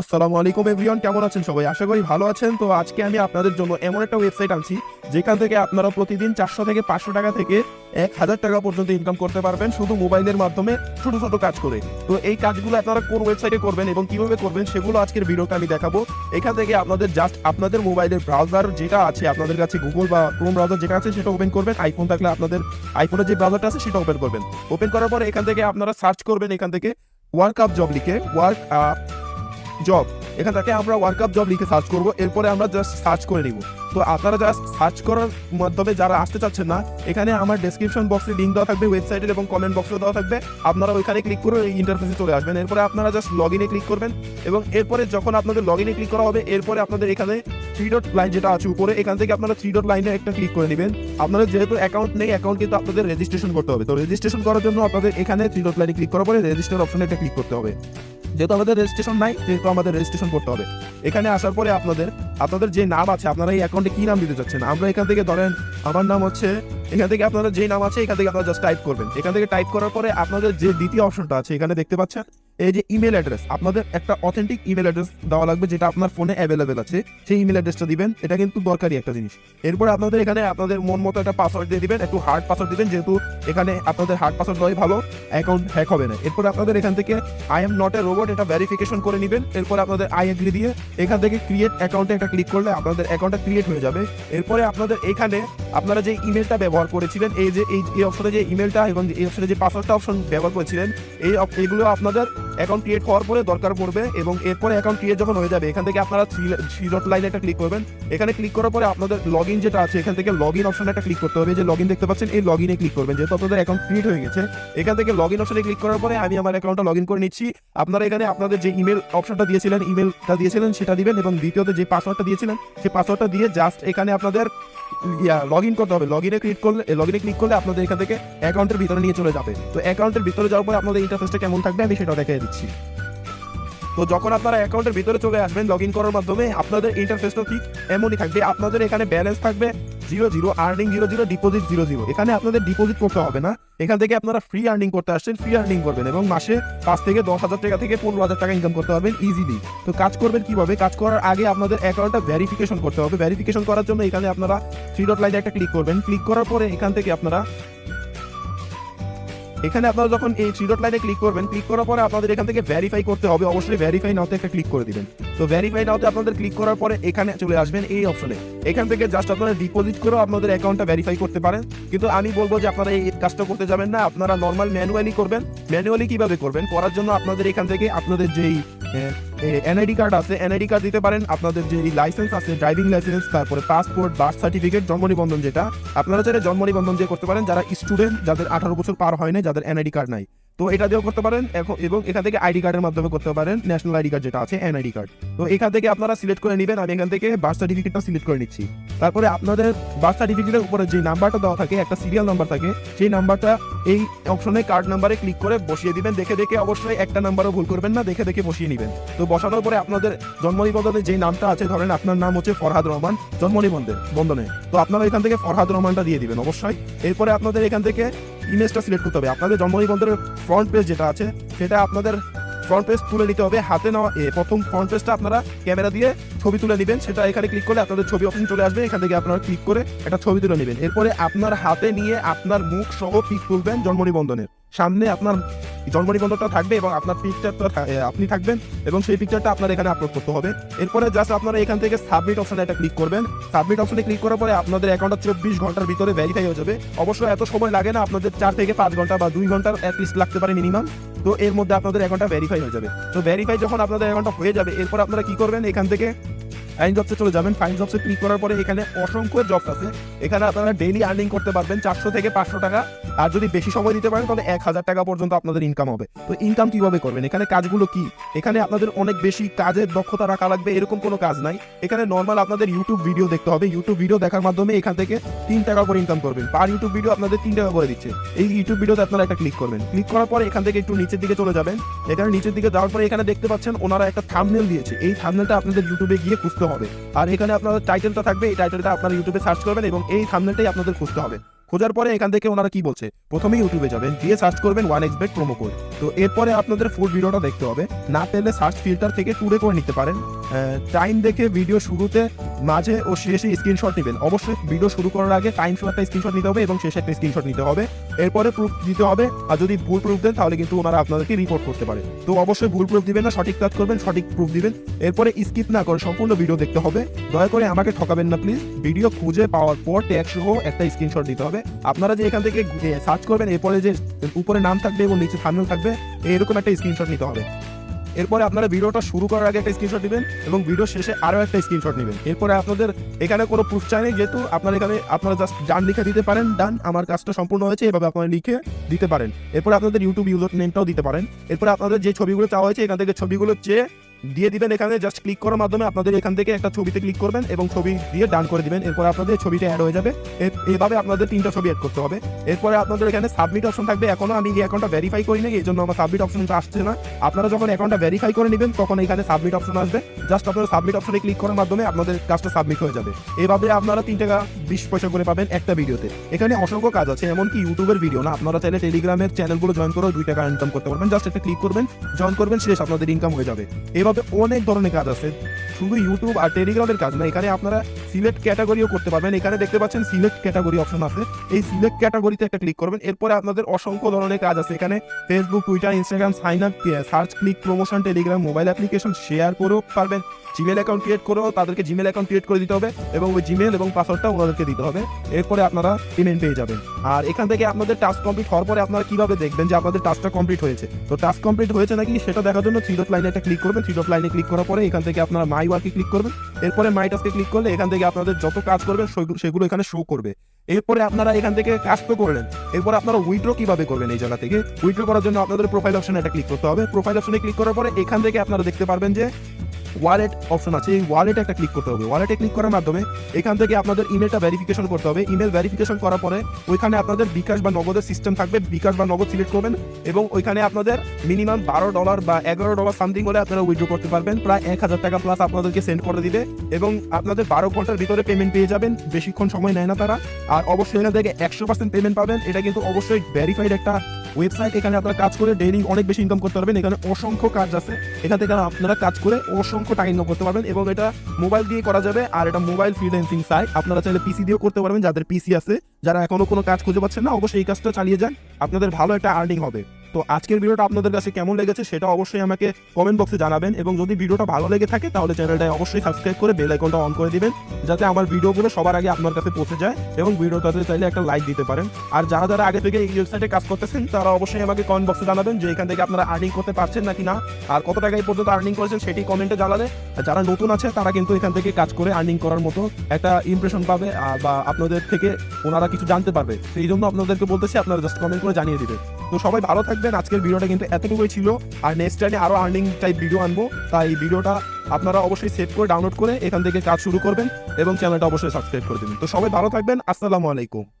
আসসালামু আলাইকুম এভরিওয়ান, কেমন আছেন সবাই? আশা করি ভালো আছেন। তো আজকে আমি আপনাদের জন্য এমন একটা ওয়েবসাইট আনছি যেখান থেকে আপনারা প্রতিদিন 400 থেকে 500 টাকা থেকে 1000 টাকা পর্যন্ত ইনকাম করতে পারবেন শুধু মোবাইলের মাধ্যমে ছোট ছোট কাজ করে। তো এই কাজগুলো আপনারা কোন ওয়েবসাইটে করবেন এবং কিভাবে করবেন সেগুলো আজকের ভিডিওতে আমি দেখাবো। এখান থেকে আপনাদের জাস্ট আপনাদের মোবাইলের ব্রাউজার যেটা আছে আপনাদের কাছে, গুগল বা ক্রোম ব্রাউজার যেটা আছে সেটা ওপেন করবেন। আইফোন থাকলে আপনাদের আইফোনের যে ব্রাউজারটা আছে সেটা ওপেন করবেন। ওপেন করার পরে এখান থেকে আপনারা সার্চ করবেন, এখান থেকে ওয়ার্ক আপ জব লিখে জব, এখান থেকে আমরা ওয়ার্ক আপ জব লিখে সার্চ করব। এরপরে আমরা জাস্ট সার্চ করে নিব। তো আপনারা জাস্ট সার্চ করার মাধ্যমে যারা আসতে চাচ্ছেন না, এখানে আমার ডেসক্রিপশন বক্সে লিঙ্ক দেওয়া থাকবে ওয়েবসাইটের এবং কমেন্ট বক্সে দেওয়া থাকবে, আপনারা ওইখানে ক্লিক করে এই ইন্টারফেসে চলে আসবেন। এরপরে আপনারা জাস্ট লগ ইনে ক্লিক করবেন এবং এরপরে যখন আপনাদের লগ ইনে ক্লিক করা হবে, এরপরে আপনাদের এখানে 3 ডট লাইন যেটা আছে উপরে, এখান থেকে আপনারা 3 ডট লাইনে একটা ক্লিক করে নেবেন। আপনাদের যেহেতু অ্যাকাউন্ট নেই, অ্যাকাউন্ট কিন্তু আপনাদের রেজিস্ট্রেশন করতে হবে। তো রেজিস্ট্রেশন করার জন্য আপনাদের এখানে 3 ডট লাইনে ক্লিক করার পরে রেজিস্টার অপশনে একটা ক্লিক করতে হবে। যেহেতু আমাদের রেজিস্ট্রেশন নাই, সেহেতু আমাদের রেজিস্ট্রেশন করতে হবে। এখানে আসার পরে আপনাদের যে নাম আছে, আপনারা এই অ্যাকাউন্টে কি নাম দিতে চাচ্ছেন, আমরা এখান থেকে ধরেন আমার নাম হচ্ছে, এখান থেকে আপনারা যে নাম আছে এখান থেকে আপনারা জাস্ট টাইপ করবেন। এখান থেকে টাইপ করার পরে আপনাদের যে দ্বিতীয় অপশনটা আছে এখানে দেখতে পাচ্ছেন, এই যে ইমেল অ্যাড্রেস, আপনাদের একটা অথেন্টিক ইমেল অ্যাড্রেস দেওয়া লাগবে যেটা আপনার ফোনে অ্যাভেলেবেল আছে, সেই ইমেল অ্যাড্রেসটা দিবেন। এটা কিন্তু দরকারি একটা জিনিস। এরপর আপনাদের এখানে আপনাদের মন মতো একটা পাসওয়ার্ড দিয়ে দিবেন, একটু হার্ড পাসওয়ার্ড দিবেন, যেহেতু এখানে আপনাদের হার্ড পাসওয়ার্ড দেওয়াই ভালো, অ্যাকাউন্ট হ্যাক হবে না। এরপর আপনাদের এখান থেকে I am not a robot এটা ভেরিফিকেশন করে নেবেন। এরপর আপনাদের আই এগ্রি দিয়ে এখান থেকে ক্রিয়েট অ্যাকাউন্টে একটা ক্লিক করলে আপনাদের অ্যাকাউন্টটা ক্রিয়েট হয়ে যাবে। এরপরে আপনাদের এখানে আপনারা যে ইমেলটা ব্যবহার করেছিলেন, এই অপশনে যে ইমেলটা এবং এই অপশনে যে পাসওয়ার্ডটা অপশন ব্যবহার করেছিলেন, এইগুলো আপনাদের অ্যাকাউন্ট ক্রিয়েট হওয়ার পরে দরকার পড়বে। এবং এরপরে অ্যাকাউন্ট ক্রিয়েট যখন হয়ে যাবে, এখান থেকে আপনারা 3 ডট লাইনে একটা ক্লিক করবেন। এখানে ক্লিক করার পরে আপনাদের লগ ইন যেটা আছে, এখান থেকে লগ ইন অপশনে একটা ক্লিক করতে হবে। যে লগ ইন দেখতে পাচ্ছেন, এই লগ ইনে ক্লিক করবেন, যেহেতু আপনাদের অ্যাকাউন্ট ক্রিয়েট হয়ে গেছে। এখান থেকে লগ ইন অপশনে ক্লিক করার পরে আমি আমার অ্যাকাউন্টটা লগ ইন করে নিচ্ছি। আপনারা এখানে আপনাদের যে ইমেল অপশনটা দিয়েছিলেন, ইমেলটা দিয়েছিলেন সেটা দিবেন, এবং দ্বিতীয়ত যে পাসওয়ার্ডটা দিয়েছিলেন সেই পাসওয়ার্ডটা দিয়ে জাস্ট এখানে আপনাদের লগ ইন করতে হবে। লগ ইনে ক্লিক করলে আপনাদের এখান থেকে অ্যাকাউন্টের ভিতরে নিয়ে চলে যাবে। তো অ্যাকাউন্টের ভিতরে যাওয়ার পরে আপনাদের ইন্টারফেসটা কেমন থাকবে আমি সেটা দেখিয়ে দিচ্ছি। তো যখন আপনারা অ্যাকাউন্টের ভিতরে চলে আসবেন লগ ইন করার মাধ্যমে, আপনাদের ইন্টারফেসটা ঠিক এমনই থাকবে। আপনাদের এখানে ব্যালেন্স থাকবে 0 আর্নিং 0 ডিপোজিট 0। এখানে আপনাদের ডিপোজিট করতে হবে না, এখান থেকে আপনারা ফ্রি আর্নিং করতে আসছেন, ফ্রি আর্নিং করবেন এবং মাসে 5 থেকে 10,000 টাকা থেকে 15,000 টাকা ইনকাম করতে পারবেন ইজিলি। তো কাজ করবেন কিভাবে? কাজ করার আগে আপনাদের অ্যাকাউন্টটা ভেরিফিকেশন করতে হবে। ভেরিফিকেশন করার জন্য এখানে আপনারা 3 ডট লাইনে একটা ক্লিক করবেন। ক্লিক করার পরে এখান থেকে আপনারা যখন এই 3 ডট লাইনে ক্লিক করবেন, ক্লিক করার পরে আপনাদের এখান থেকে ভেরিফাই করতে হবে। অবশ্যই ভেরিফাই নাওতে একটা ক্লিক করে দিবেন। তো ভেরিফাই নাওতে আপনাদের ক্লিক করার পরে এখানে চলে আসবেন এই অপশনে। এখান থেকে জাস্ট আপনারা ডিপোজিট করেও আপনাদের অ্যাকাউন্টটা ভেরিফাই করতে পারেন, কিন্তু আমি বলবো যে আপনারা এই কাজটা করতে যাবেন না, আপনারা নর্মাল ম্যানুয়ালি করবেন। ম্যানুয়ালি কিভাবে করবেন? করার জন্য আপনাদের এখান থেকে আপনাদের যেই এনআইডি কার্ড আছে, এনআইডি কার্ড দিতে পারেন, আপনাদের যে লাইসেন্স আছে, ড্রাইভিং লাইসেন্স, তারপরে পাসপোর্ট, বার্থ সার্টিফিকেট, জন্ম নিবন্ধন, যেটা আপনারা চাইলে জন্ম নিবন্ধন দিয়ে করতে পারেন যারা স্টুডেন্ট, যাদের 18 বছর পার হয় না, যাদের এনআইডি কার্ড নাই, তো এটা দিয়েও করতে পারেন। এবং এখান থেকে আইডি কার্ডের মাধ্যমে করতে পারেন, ন্যাশনাল আইডি কার্ড যেটা আছে, এনআইডি কার্ড। তো এখান থেকে আপনারা সিলেক্ট করে নেবেন। আমি এখান থেকে বার্থ সার্টিফিকেটটা সিলেক্ট করে নিচ্ছি। তারপরে আপনাদের বার্থ সার্টিফিকেটের উপরে যে নাম্বারটা দেওয়া থাকে, একটা সিরিয়াল নাম্বার থাকে, সেই নাম্বারটা এই অপশনে কার্ড নাম্বারে ক্লিক করে বসিয়ে দিবেন। দেখে অবশ্যই একটা নাম্বারও ভুল করবেন না, দেখে বসিয়ে নেবেন। তো বসানোর পরে আপনাদের জন্ম নিবন্ধনে যে নামটা আছে, ধরেন আপনার নাম হচ্ছে ফরহাদ রহমান জন্ম নিবন্ধনে, তো আপনারা এখান থেকে ফরহাদ রহমানটা দিয়ে দিবেন অবশ্যই। এরপরে আপনাদের এখান থেকে ইমেজটা সিলেক্ট করতে হবে। আপনাদের জন্ম নিবন্ধনের ফ্রন্ট পেজ যেটা আছে সেটা আপনাদের ফ্রন্ট পেজ তুলে নিতে হবে হাতে নেওয়া। প্রথম ফ্রন্ট পেজটা আপনারা ক্যামেরা দিয়ে ছবি তুলে নেবেন। সেটা এখানে ক্লিক করলে আপনাদের ছবি অপশন চলে আসবে, এখান থেকে আপনারা ক্লিক করে একটা ছবি তুলে নেবেন। এরপরে আপনার হাতে নিয়ে আপনার মুখ সহ পিক তুলবেন জন্ম নিবন্ধনের সামনে, আপনার জন্ম নিবন্ধনটা থাকবে এবং আপনার পিকচারটা আপনি থাকবেন এবং সেই পিকচারটা আপনার এখানে আপলোড করতে হবে। এরপরে জাস্ট আপনারা এখান থেকে সাবমিট অপশনে একটা ক্লিক করবেন। সাবমিট অপশনে ক্লিক করার পরে আপনাদের অ্যাকাউন্টটা 24 ঘন্টার ভিতরে ভেরিফাই হয়ে যাবে। অবশ্যই এত সময় লাগে না, আপনাদের 4 থেকে 5 ঘন্টা বা 2 ঘন্টার অ্যাটলিস্ট লাগতে পারে মিনিমাম। তো এর মধ্যে আপনাদের অ্যাকাউন্টটা ভেরিফাই হয়ে যাবে। তো ভেরিফাই যখন আপনাদের অ্যাকাউন্টটা হয়ে যাবে, এরপর আপনারা কি করবেন? এখান থেকে ফাইন জবসে চলে যাবেন। ফাইন জবসে ক্লিক করার পরে এখানে অসংখ্য জবস আছে। এখানে আপনারা ডেইলি আর্নিং করতে পারবেন 400 থেকে 500 টাকা, আর যদি বেশি সময় দিতে পারেন তাহলে 1000 টাকা পর্যন্ত আপনাদের ইনকাম হবে। তো ইনকাম কিভাবে করবেন? এখানে কাজগুলো কি? এখানে আপনাদের অনেক বেশি কাজের দক্ষতা রাখা লাগবে এরকম কোনো কাজ নাই। এখানে নর্মাল আপনাদের ইউটিউব ভিডিও দেখতে হবে। ইউটিউব ভিডিও দেখার মাধ্যমে এখান থেকে 3 টাকা করে ইনকাম করবেন। পার ইউটিউব ভিডিও আপনাদের 3 টাকা করে দিচ্ছে। এই ইউটিউব ভিডিওতে আপনারা একটা ক্লিক করবেন। ক্লিক করার পরে এখান থেকে একটু নিচের দিকে চলে যাবেন। এখানে নিচের দিকে যাওয়ার পরে এখানে দেখতে পাচ্ছেন ওনারা একটা থাম্বনেল দিয়েছে। এই থাম্বনেলটা আপনাদের ইউটিউবে গিয়ে খুঁজতে হবে, আর এখানে আপনাদের টাইটেলটা থাকবে। এই টাইটেলটা আপনারা ইউটিউবে সার্চ করবেন এবং এই থাম্বনেলটাই আপনাদের খুঁজতে হবে। খোঁজার পরে এখান থেকে ওনারা কি বলছে, প্রথমে ইউটিউবে যাবেন, গিয়ে সার্চ করবেন 1xbet প্রোমো কোড। তো এরপরে আপনাদের ফুল ভিডিওটা দেখতে হবে, না পেলে সার্চ ফিল্টার থেকে টুরে করে নিতে পারেন। টাইম দেখে ভিডিও শুরুতে, মাঝে ও শেষে স্ক্রিনশট নেবেন। অবশ্যই ভিডিও শুরু করার আগে টাইম শো একটা স্ক্রিনশট নিতে হবে এবং শেষে একটা স্ক্রিনশট নিতে হবে। এরপরে প্রুফ দিতে হবে, আর যদি ভুল প্রুফ দেন তাহলে কিন্তু ওনারা আপনাদেরকে রিপোর্ট করতে পারে। তো অবশ্যই ভুল প্রুফ দিবেন না, সঠিক কাজ করবেন, সঠিক প্রুফ দিবেন। এরপরে স্কিপ না করে সম্পূর্ণ ভিডিও দেখতে হবে। দয়া করে আমাকে ঠকাবেন না প্লিজ। ভিডিও খুঁজে পাওয়ার পর ট্যাগ সহ একটা স্ক্রিনশট দিতে হবে। আপনারা যে এখান থেকে সার্চ করবেন, এরপরে যে উপরে নাম থাকবে এবং নিচে থাম্বনেল থাকবে, এরকম একটা স্ক্রিনশট নিতে হবে। এরপরে আপনারা ভিডিওটা শুরু করার আগে একটা স্ক্রিনশট দিবেন এবং ভিডিও শেষে আরও একটা স্ক্রিনশট নেবেন। এরপরে আপনাদের এখানে কোনো প্রুফ চাই নেই, যেহেতু আপনারা জাস্ট ডান লিখে দিতে পারেন, ডান আমার কাজটা সম্পূর্ণ হয়েছে, এভাবে আপনারা লিখে দিতে পারেন। এরপরে আপনাদের ইউটিউব ইউজার নেমটাও দিতে পারেন। এরপরে আপনাদের যে ছবিগুলো চাওয়া হয়েছে এখান থেকে ছবিগুলো চেয়ে দিয়ে দিবেন। এখানে জাস্ট ক্লিক করার মাধ্যমে আপনাদের এখান থেকে একটা ছবিতে ক্লিক করবেন এবং ছবি দিয়ে ডান করে দিবেন। এরপর আপনাদের ছবিটা অ্যাড হয়ে যাবে। এইভাবে আপনাদের 3টা ছবি অ্যাড করতে হবে। এরপরে আপনাদের এখানে সাবমিট অপশন থাকবে। এখনো আমি এই অ্যাকাউন্টটা ভেরিফাই করি না, এই জন্য আমার সাবমিট অপশনটা আসছে না। আপনারা যখন অ্যাকাউন্টটা ভেরিফাই করে নেবেন তখন এখানে সাবমিট অপশন আসবে। জাস্ট আপনারা সাবমিট অপশনে ক্লিক করার মাধ্যমে আপনাদের কাজটা সাবমিট হয়ে যাবে। এইভাবে আপনারা 3 টাকা 20 পয়সা করে পাবেন একটা ভিডিওতে। এখানে অসংখ্য কাজ আছে, এমনকি ইউটিউবের ভিডিও না, আপনারা চাইলে টেলিগ্রামের চ্যানেলগুলো জয়েন করেও 2 টাকা ইনকাম করতে পারবেন। জাস্ট একটা ক্লিক করবেন, জয়েন করবেন, শেষ, আপনাদের ইনকাম হয়ে যাবে। এইভাবে অনেক ধরনের কাজ আছে, শুধু ইউটিউব আর টেলিগ্রামের কাজ না, এখানে আপনারা সিলেক্ট ক্যাটাগরিও করতে পারবেন। এখানে দেখতে পাচ্ছেন সিলেক্ট ক্যাটাগরি অপশন আছে, এই সিলেক্ট ক্যাটাগরিতে একটা ক্লিক করবেন। এরপরে আপনাদের অসংখ্য ধরনের কাজ আছে এখানে, Facebook, Twitter, Instagram, sign up, search, click, promotion, Telegram, mobile application share করেও পারবেন। জিমেল অ্যাকাউন্ট ক্রিয়েট করেও তাদেরকে জিমেল অ্যাকাউন্ট ক্রিয়েট করে দিতে হবে এবং ওই জিমেল এবং পাসওয়ার্ডটা ওনাদেরকে দিতে হবে। এরপরে আপনারা পেমেন্ট পেয়ে যাবেন। আর এখান থেকে আপনাদের টাস্ক কমপ্লিট হওয়ার পরে আপনারা কিভাবে দেখবেন যে আপনাদের টাস্কটা কমপ্লিট হয়েছে? তো টাস্ক কমপ্লিট হয়েছে নাকি সেটা দেখার জন্য 3 ডট লাইনে একটা ক্লিক করবেন। 3 ডট লাইনে ক্লিক করার পরে এখান থেকে আপনারা মাই ওয়ার্কে ক্লিক করবেন। এরপরে মাই টাস্কে ক্লিক করলে এখান থেকে আপনাদের যত কাজ করবেন সেগুলো এখানে শো করবে। এরপরে আপনারা এখান থেকে কাজ তো করলেন, এরপরে আপনারা উইথড্র কিভাবে করবেন? এই জায়গা থেকে উইথড্র করার জন্য আপনাদের প্রোফাইল অপশনে একটা ক্লিক করতে হবে। প্রোফাইল অপশনে ক্লিক করার পরে এখান থেকে আপনারা দেখতে পারবেন যে ওয়ালেট অপশন আছে, এই ওয়ালেটে একটা ক্লিক করতে হবে। ওয়ালেটে ক্লিক করার মাধ্যমে এখান থেকে আপনাদের ইমেলটা ভেরিফিকেশন করতে হবে। ইমেল ভেরিফিকেশন করার পরে ওইখানে আপনাদের বিকাশ বা নগদের সিস্টেম থাকবে, বিকাশ বা নগদ সিলেক্ট করবেন এবং ওইখানে আপনাদের মিনিমাম $12 বা $11 সামথিং হলে আপনারা উইথড্র করতে পারবেন। প্রায় 1000 টাকা প্লাস আপনাদেরকে সেন্ড করে দিবে এবং আপনাদের 12 ঘন্টার ভিতরে পেমেন্ট পেয়ে যাবেন। বেশিক্ষণ সময় নেয় না তারা। আর অবশ্যই এখান থেকে 100% পেমেন্ট পাবেন। এটা কিন্তু অবশ্যই ভেরিফাইড একটা ওয়েবসাইট। এখানে আপনারা কাজ করে ডেইলি অনেক বেশি ইনকাম করতে পারবেন। এখানে অসংখ্য কাজ আছে, এখান থেকে আপনারা কাজ করে অসংখ্য টাকা ইনকাম করতে পারবেন এবং এটা মোবাইল দিয়ে করা যাবে। আর এটা মোবাইল ফ্রিল্যান্সিং সাইট, আপনারা চাইলে পিসি দিয়েও করতে পারবেন। যাদের পিসি আছে, যারা এখনো কোনো কাজ খুঁজে পাচ্ছেন না, অবশ্যই এই কাজটা চালিয়ে যান, আপনাদের ভালো একটা আর্নিং হবে। তো আজকের ভিডিওটা আপনাদের কাছে কেমন লেগেছে সেটা অবশ্যই আমাকে কমেন্ট বক্সে জানাবেন এবং যদি ভিডিওটা ভালো লেগে থাকে তাহলে চ্যানেলটা অবশ্যই সাবস্ক্রাইব করে বেল আইকনটা অন করে দিবেন, যাতে আমার ভিডিওগুলো সবার আগে আপনার কাছে পৌঁছে যায় এবং ভিডিওটাতে চাইলে একটা লাইক দিতে পারেন। আর যারা আগে থেকে এই ওয়েবসাইটে কাজ করতেছেন তারা অবশ্যই আমাকে কমেন্ট বক্সে জানাবেন যে এখান থেকে আপনারা আর্নিং করতে পারছেন নাকি না, আর কত টাকা এই পর্যন্ত আর্নিং করেছেন সেটি কমেন্টে জানালে যারা নতুন আছে তারা কিন্তু এখান থেকে কাজ করে আর্নিং করার মতো একটা ইমপ্রেশন পাবে বা আপনাদের থেকে ওনারা কিছু জানতে পারবে। সেই জন্য আপনাদেরকে বলতেছি আপনারা জাস্ট কমেন্ট করে জানিয়ে দিবেন। তো সবাই ভালো থাকবেন। আজকের ভিডিওটা কিন্তু এতটুকুই ছিল, আর নেক্সট টাইমে আরো আর্নিং টাইপ ভিডিও আনবো, তাই ভিডিওটা আপনারা অবশ্যই সেভ করে ডাউনলোড করে এখান থেকে কাজ শুরু করবেন এবং চ্যানেলটা অবশ্যই সাবস্ক্রাইব করে দিবেন। তো সবাই ভালো থাকবেন। আসসালামু আলাইকুম।